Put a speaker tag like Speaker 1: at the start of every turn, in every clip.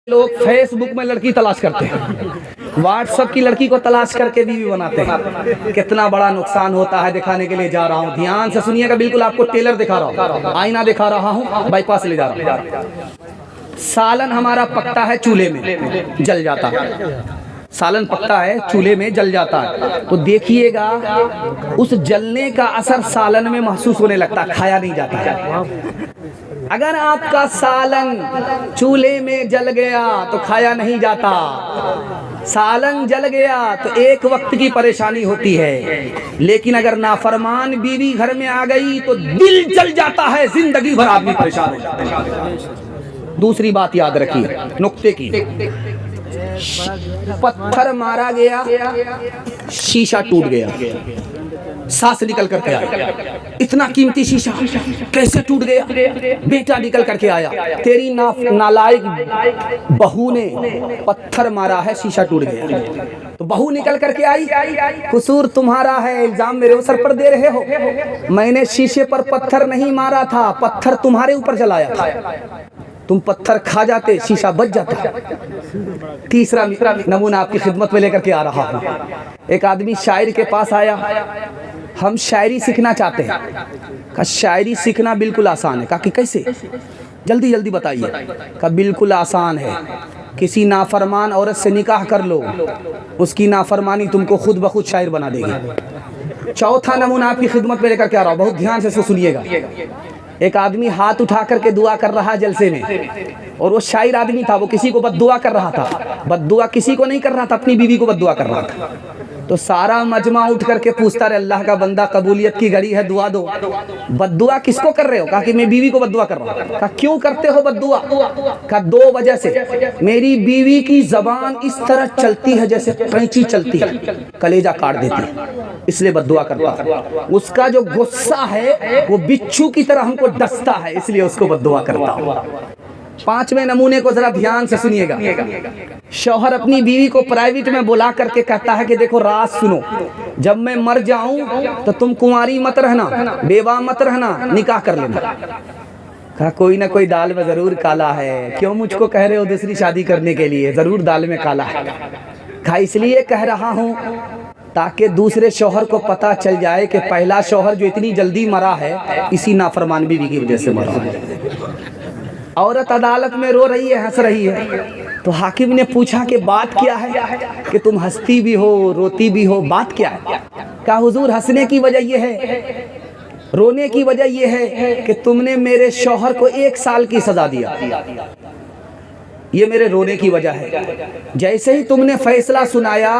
Speaker 1: लोग फेसबुक में लड़की तलाश करते हैं, व्हाट्सएप की लड़की को तलाश करके बीवी बनाते हैं। कितना बड़ा नुकसान होता है दिखाने के लिए जा रहा हूँ। ध्यान से सुनिएगा, बिल्कुल आपको टेलर दिखा रहा हूँ, आईना दिखा रहा हूँ, बाईपास ले जा रहा हूँ। सालन हमारा पकता है चूल्हे में जल जाता है, सालन पकता है चूल्हे में जल जाता है, तो देखिएगा उस जलने का असर सालन में महसूस होने लगता, खाया नहीं जाता है। अगर आपका सालन चूल्हे में जल गया तो खाया नहीं जाता, सालन जल गया तो एक वक्त की परेशानी होती है, लेकिन अगर नाफरमान बीवी घर में आ गई तो दिल जल जाता है, जिंदगी भर आदमी परेशान हो जाता है। दूसरी बात याद रखिए नुक्ते की, पत्थर मारा गया, शीशा टूट गया, सांस निकल करके आया, इतना कीमती शीशा कैसे टूट गया? बेटा निकल करके आया, तेरी नालायक बहू ने पत्थर मारा है, शीशा टूट गया। तो बहू निकल करके आई, कसूर तुम्हारा है, इल्जाम मेरे सर पर दे रहे हो, मैंने शीशे पर पत्थर नहीं मारा था, पत्थर तुम्हारे ऊपर जलाया था, तुम पत्थर खा जाते शीशा बच जाता। तीसरा नमूना आपकी खिदमत में लेकर के आ रहा हूँ। एक आदमी शायर के पास आया, हम शायरी सीखना चाहते हैं। कहा शायरी सीखना बिल्कुल आसान है। कहा कि कैसे, जल्दी जल्दी बताइए। कहा बिल्कुल आसान है, किसी नाफरमान औरत से निकाह कर लो, उसकी नाफरमानी तुमको खुद ब खुद शायर बना देगी। चौथा नमूना आपकी खिदमत में लेकर के आ रहा हूँ, बहुत ध्यान से सुनिएगा। एक आदमी हाथ उठा करके दुआ कर रहा जलसे में, और वो शायर आदमी था, वो किसी को बद्दुआ कर रहा था। बद्दुआ किसी को नहीं कर रहा था, अपनी बीवी को बद्दुआ कर रहा था। तो सारा मजमा उठ करके पूछता रहे, अल्लाह का बंदा कबूलियत की घड़ी है, दुआ दो। बद्दुआ किसको कर रहे हो? कहा कि मैं बीवी को बद्दुआ कर रहा हूँ। कहा क्यों करते हो बद्दुआ? कहा दो वजह से, मेरी बीवी की जबान इस तरह चलती है जैसे कैंची चलती है, कलेजा काट देती है, इसलिए बद्दुआ करता है। उसका जो गुस्सा है वो बिच्छू की तरह हमको डसता है, इसलिए उसको बद्दुआ करता हूँ। पांचवें नमूने को जरा ध्यान से सुनिएगा। शौहर अपनी बीवी को प्राइवेट में बुला करके कहता है कि देखो राज सुनो, जब मैं मर जाऊं तो तुम कुंवारी मत रहना, बेवा मत रहना, निकाह कर लेना। कहा कोई ना कोई दाल में जरूर काला है, क्यों मुझको कह रहे हो दूसरी शादी करने के लिए? जरूर दाल में काला है। कहा इसलिए कह रहा हूँ ताकि दूसरे शौहर को पता चल जाए कि पहला शौहर जो इतनी जल्दी मरा है इसी नाफरमान बीवी की वजह से मरा है। औरत अदालत में रो रही है, हंस रही है, तो हाकिम ने पूछा कि बात क्या है कि तुम हंसती भी हो रोती भी हो, बात क्या है? कहा हुजूर हंसने की वजह यह है, रोने की वजह यह है कि तुमने मेरे शौहर को 1 साल की सजा दिया, ये मेरे रोने की वजह है। जैसे ही तुमने फैसला सुनाया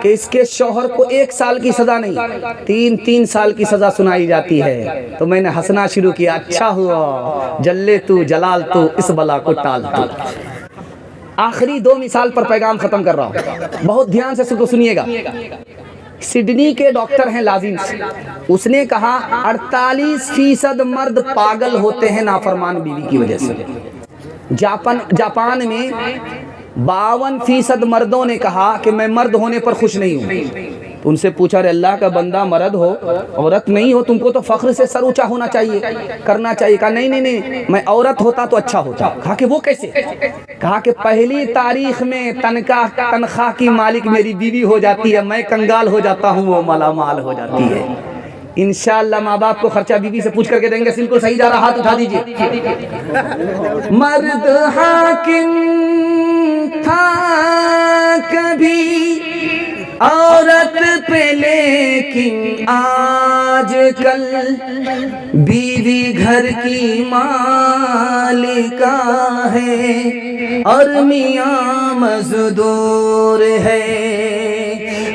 Speaker 1: कि इसके शौहर को 1 साल की सजा नहीं 3 साल की सजा सुनाई जाती है, तो मैंने हंसना शुरू किया। अच्छा हुआ जल्ले तू जलाल तू इस बला को टाल तू। आखिरी 2 मिसाल पर पैगाम खत्म कर रहा हूँ, बहुत ध्यान से सुनिएगा। सिडनी के डॉक्टर हैं लाजिम, उसने कहा 48% मर्द पागल होते हैं नाफरमान बीवी की वजह से। जापान में 52% मर्दों ने कहा कि मैं मर्द होने पर खुश नहीं हूँ। तो उनसे पूछा रे अल्लाह का बंदा, मर्द हो औरत नहीं हो, तुमको तो फख्र से सर ऊंचा होना चाहिए, करना चाहिए। कहा नहीं, मैं औरत होता तो अच्छा होता। कहा कि वो कैसे? कहा कि पहली तारीख में तनख्वाह की मालिक मेरी बीवी हो जाती है, मैं कंगाल हो जाता हूँ, वो मालामाल हो जाती है। इंशाअल्लाह माँ बाप को खर्चा बीवी से पूछ करके देंगे। बिल्कुल सही जा रहा, हाथ उठा दीजिए। मर्द हाकिम था कभी औरत पे, लेकिन आजकल बीवी घर की मालिका है और मियाँ मजदूर है।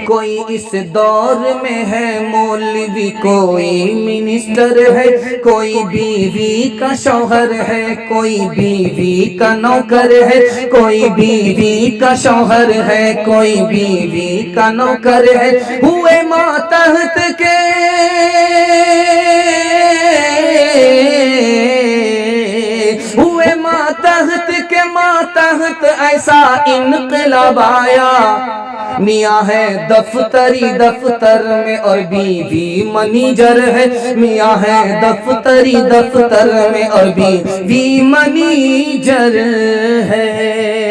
Speaker 1: कोई इस दौर में है मौलवी, कोई मिनिस्टर है, कोई बीवी का शौहर है, कोई बीवी का नौकर है, कोई बीवी का शौहर है, कोई बीवी का नौकर है। हुए मातहत के हुए मातहत के मातहत ऐसा इनकलाब आया, मियाँ है दफ्तर में और बीवी मनीजर है, मियाँ है दफ्तर में और बीवी मनीजर है।